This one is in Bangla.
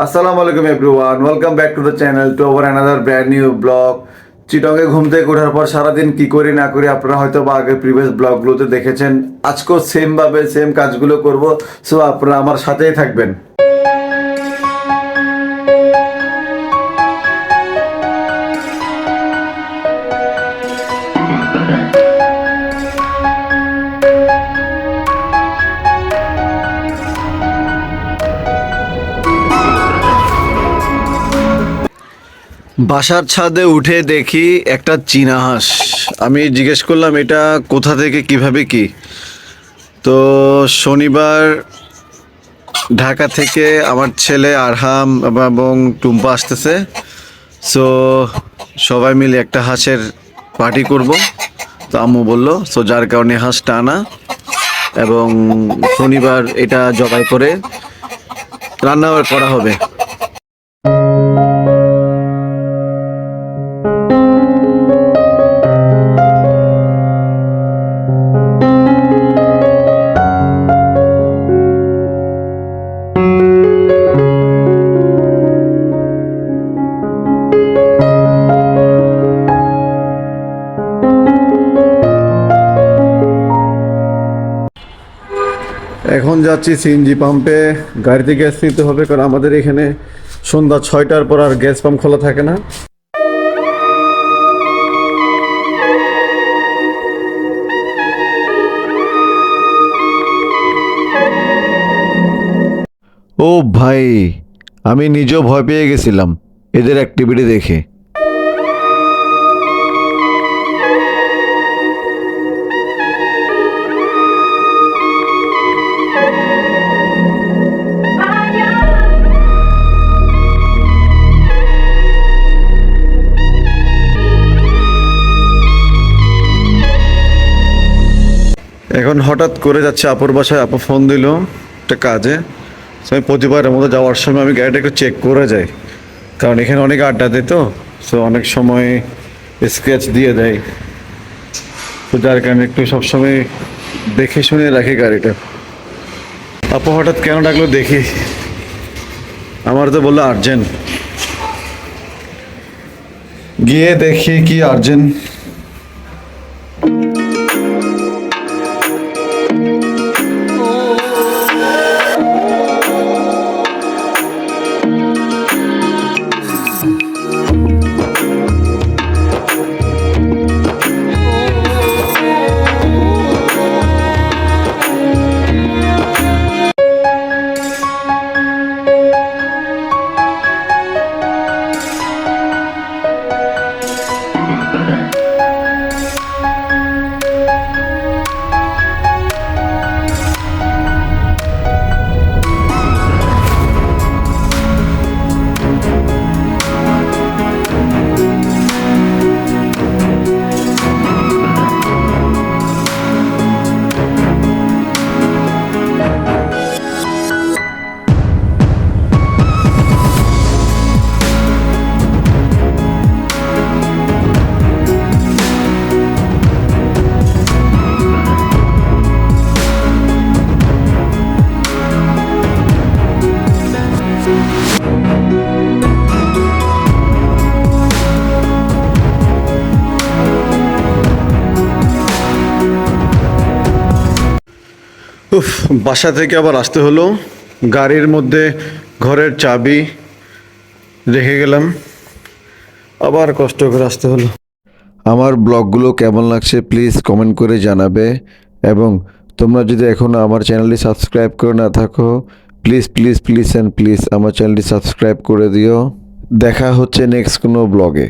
আসসালামু আলাইকুম everyone, welcome back to the channel to our another brand new blog. চিটংয়ে ঘুম থেকে ওঠার পর সারাদিন কি করি না করি আপনারা হয়তো বা আগের প্রিভিয়াস ব্লগগুলোতে দেখেছেন। আজকেও সেমভাবে সেম কাজগুলো করব, সো আপনারা আমার সাথেই থাকবেন। বাসার ছাদে উঠে দেখি একটা চীনা হাঁস। আমি জিজ্ঞেস করলাম এটা কোথা থেকে কিভাবে কি। তো শনিবার ঢাকা থেকে আমার ছেলে আরহাম এবং টুম্পা আসতেছে, সো সবাই মিলে একটা হাঁসের পার্টি করব। তো আম্মু বললো, সো যার কারণে হাঁসটা আনা এবং শনিবার এটা জবাই করে রান্না করা হবে। এখন যাচ্ছি সিএনজি পাম্পে, গাড়িতে গ্যাস নিতে হবে, কারণ আমাদের এখানে সন্ধ্যা 6টার পর আর গ্যাস পাম্প খোলা থাকে না। ও ভাই, আমি নিজেও ভয় পেয়ে গেছিলাম এদের অ্যাক্টিভিটি দেখে। এখন হঠাৎ করে যাচ্ছে আপুর বাসায়, আপু ফোন দিল একটা কাজে। তো আমি প্রতিবারের মতো যাওয়ার সময় আমি গাড়িটা একটু চেক করে যাই, কারণ এখানে অনেক আড্ডা দেয়, তো সো অনেক সময় স্ক্র্যাচ দিয়ে দেয়। তো যার কারণে একটু সবসময় দেখে শুনে রাখি গাড়িটা। আপু হঠাৎ কেন ডাকলো দেখি, আমার তো বললো আর্জেন্ট। গিয়ে দেখি কি আর্জেন্ট। উফ, বাসা থেকে আবার আসতে হলো, গাড়ির মধ্যে ঘরের চাবি রেখে গেলাম, আবার কষ্ট করে আসতে হলো। আমার ব্লগগুলো কেমন লাগছে প্লিজ কমেন্ট করে জানাবে, এবং তোমরা যদি এখনও আমার চ্যানেলটি সাবস্ক্রাইব করে না থাকো please please please and please আমার চ্যানেলটি সাবস্ক্রাইব করে দিও। দেখা হচ্ছে নেক্সট কোনো ব্লগে।